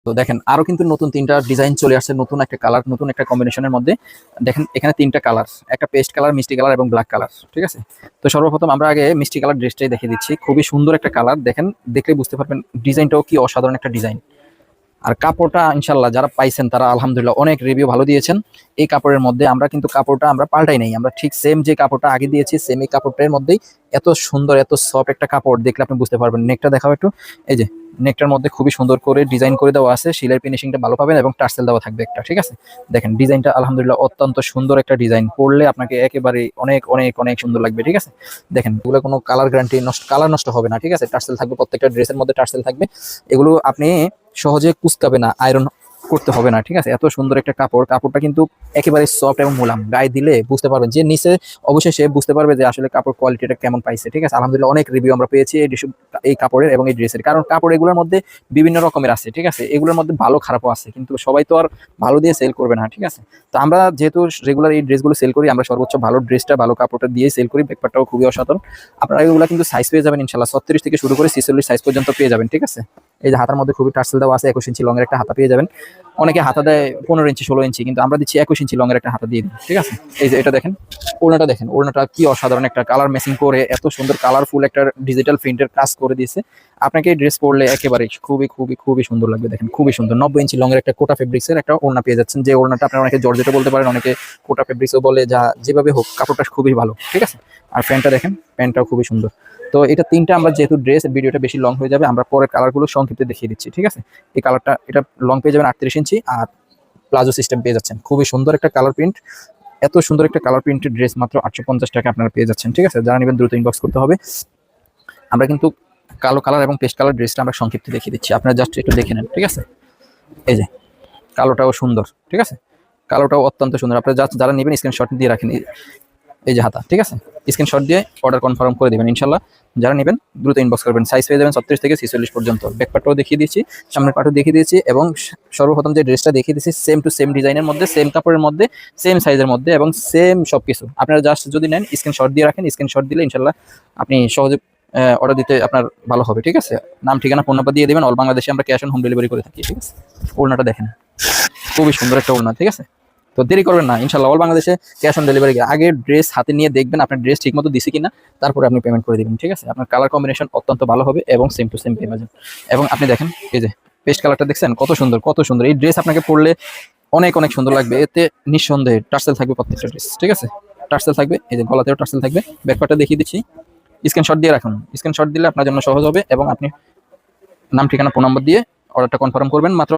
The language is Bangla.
তো দেখেন আরো কিন্তু নতুন 3টা ডিজাইন চলে আসছে, নতুন একটা কালার, নতুন একটা কম্বিনেশনের মধ্যে। দেখেন এখানে 3টা কালার, একটা পেস্ট কালার, মিষ্টি কালার এবং ব্ল্যাক কালার। ঠিক আছে, তো সর্বপ্রথম আমরা আগে মিষ্টি কালার ড্রেসটাই দেখিয়ে দিচ্ছি। খুবই সুন্দর একটা কালার, দেখেন দেখলে বুঝতে পারবেন ডিজাইনটাও কি অসাধারণ একটা ডিজাইন। আর কাপড়টা ইনশাল্লাহ যারা পাইছেন তারা আলহামদুলিল্লাহ অনেক রিভিউ ভালো দিয়েছেন। এই কাপড়ের মধ্যে আমরা কিন্তু কাপড়টা আমরা পাল্টাই নাই, আমরা ঠিক সেম যে কাপড়টা আগে দিয়েছি সেম এই কাপড়টার মধ্যেই। এত সুন্দর এত সফট একটা কাপড়, দেখলে আপনি বুঝতে পারবেন। নেকটা দেখাও একটু, এই যে নেকটার মধ্যে খুবই সুন্দর করে ডিজাইন করে দেওয়া আছে, সিলাই ফিনিশিংটা ভালো পাবেন এবং টার্সেল দেওয়া থাকবে একটা। ঠিক আছে, দেখেন ডিজাইনটা আলহামদুলিল্লাহ অত্যন্ত সুন্দর একটা ডিজাইন, পরলে আপনাকে একেবারে অনেক অনেক অনেক সুন্দর লাগবে। ঠিক আছে, দেখেন এগুলো কোনো কালার গ্যারান্টি নষ্ট, কালার নষ্ট হবে না। ঠিক আছে, টার্সেল থাকবে, প্রত্যেকটা ড্রেসের মধ্যে টার্সেল থাকবে। এগুলো আপনি সহজে কুচকাবে না, আয়রন করতে হবে না। ঠিক আছে, এত সুন্দর একটা কাপড়, কাপড়টা কিন্তু একেবারে সফট এবং মোলাম, গায়ে দিলে বুঝতে পারবেন যে নিচে অবশ্যই সে বুঝতে পারবে যে আসলে কাপড় কোয়ালিটিটা কেমন পাইছে। ঠিক আছে, আলহামদুলিল্লাহ অনেক রিভিউ আমরা পেয়েছি এই কাপড়ের এবং এই ড্রেসের, কারণ কাপড় এগুলোর মধ্যে বিভিন্ন রকমের আছে। ঠিক আছে, এগুলোর মধ্যে ভালো খারাপও আছে, কিন্তু সবাই তো আর ভালো দিয়ে সেল করবে না। ঠিক আছে, তো আমরা যেহেতু রেগুলার এই ড্রেসগুলো সেল করি, আমরা সর্বোচ্চ ভালো ড্রেসটা ভালো কাপড়টা দিয়ে সেল করি, ব্যাপারটাও খুবই অসাধারণ। আপনারা এগুলো কিন্তু সাইজ পেয়ে যাবেন ইনশাল্লাহ 36 থেকে শুরু করে 46 সাইজ পর্যন্ত পেয়ে যাবেন। ঠিক আছে, এই যে হাতার মধ্যে খুবই টার্সেল দেওয়া আছে, 21 ইঞ্চি লংয়ের একটা হাতা পেয়ে যাবেন। অনেকে হাতা দেয় 15 ইঞ্চি 16 ইঞ্চি, কিন্তু আমরা দিচ্ছি 21 ইঞ্চি লংয়ের একটা হাতা দিয়ে দিই। ঠিক আছে, এই যে এটা দেখেন, ওড়নাটা দেখেন, ওড়নাটা কি অসাধারণ একটা কালার ম্যাচিং করে এত সুন্দর কালারফুল একটা ডিজিটাল প্রিন্টের কাজ করে দিয়েছে। আপনাকে এই ড্রেস পরলে একেবারে খুবই খুবই খুবই সুন্দর লাগবে। দেখেন খুবই সুন্দর, 90 ইঞ্চি লংয়ের একটা কোটা ফেব্রিক্সের একটা ওড়না পেয়ে যাচ্ছেন, যে ওড়নাটা আপনারা অনেকে জর্জেটও বলতে পারেন, অনেকে কোটা ফেব্রিক্সও বলে, যা যেভাবে হোক কাপড়টা খুবই ভালো। ঠিক আছে, আর প্যান্টটা দেখেন, প্যান্টটাও খুবই সুন্দর। তো এটা 3টা, আমরা যেহেতু ড্রেস ভিডিওটা বেশি লং হয়ে যাবে, আমরা পরের কালারগুলো সংক্ষিপ্তে দেখিয়ে দিচ্ছি। ঠিক আছে, এই কালারটা এটা লং পেয়ে যাবেন 38 ইঞ্চি, আর প্লাজো সিস্টেম পেয়ে যাচ্ছেন। খুবই সুন্দর একটা কালার প্রিন্ট, এত সুন্দর একটা কালার প্রিন্টের ড্রেস মাত্র 850 টাকা আপনারা পেয়ে যাচ্ছেন। ঠিক আছে, যারা নেবেন দ্রুত ইনবক্স করতে হবে। আমরা কিন্তু কালো কালার এবং পেস্ট কালার ড্রেসটা আমরা সংক্ষিপ্তে দেখিয়ে দিচ্ছি, আপনারা জাস্ট একটু দেখে নেন। ঠিক আছে, এই যে কালোটাও সুন্দর। ঠিক আছে, কালোটাও অত্যন্ত সুন্দর, আপনারা জাস্ট যারা নেবেন স্ক্রিনশট দিয়ে রাখেন। এই যে হাতা, ঠিক আছে, স্ক্রিনশট দিয়ে অর্ডার কনফার্ম করে দেবেন ইনশাল্লাহ। যারা নেবেন দ্রুত ইনবক্স করবেন। সাইজ পেয়ে যাবেন 36 থেকে 46 পর্যন্ত। ব্যাক পার্টও দেখিয়ে দিয়েছি, সামনের পার্টও দেখিয়ে দিয়েছি, এবং সর্বপ্রথম যে ড্রেসটা দেখিয়ে দিয়েছি সেম টু সেম ডিজাইনের মধ্যে, সেম কাপড়ের মধ্যে, সেম সাইজের মধ্যে এবং সেম সবকিছু। আপনারা জাস্ট যদি নেন স্ক্রিনশট দিয়ে রাখেন, স্ক্রিনশট দিলে ইনশাল্লাহ আপনি সহজে অর্ডার দিতে আপনার ভালো হবে। ঠিক আছে, নাম ঠিকানা ফোন নাম্বার দিয়ে দেবেন। অল বাংলাদেশে আমরা ক্যাশ অন হোম ডেলিভারি করে থাকি। ঠিক আছে, ওড়নাটা দেখেন, খুবই সুন্দর একটা ওড়না। ঠিক আছে, তো দেরি করবেন না, ইনশাল্লাহ অল বাংলাদেশে ক্যাশ অন ডেলিভারি। আগে ড্রেস হাতে নিয়ে দেখবেন আপনার ড্রেস ঠিক মতো দিছে কিনা, তারপরে আপনি পেমেন্ট করে দিবেন। ঠিক আছে, আপনার কালার কম্বিনেশন অত্যন্ত ভালো হবে এবং সেম টু সেম পেয়ে যাবেন। এবং আপনি দেখেন এই যে পেস্ট কালারটা দেখছেন, কত সুন্দর কত সুন্দর। এই ড্রেস আপনাকে পরলে অনেক অনেক সুন্দর লাগবে। এতে নিঃসন্দেহে টার্সেল থাকবে প্রত্যেকটা ড্রেস। ঠিক আছে, টার্সেল থাকবে, এই যে গলাতেও টার্সেল থাকবে। ব্যাকপার্টটা দেখিয়ে দিচ্ছি, স্ক্রিনশট দিয়ে রাখুন। স্ক্রিনশট দিলে আপনার জন্য সহজ হবে এবং আপনি নাম ঠিকানা ফোন নম্বর দিয়ে অর্ডারটা কনফার্ম করবেন। মাত্র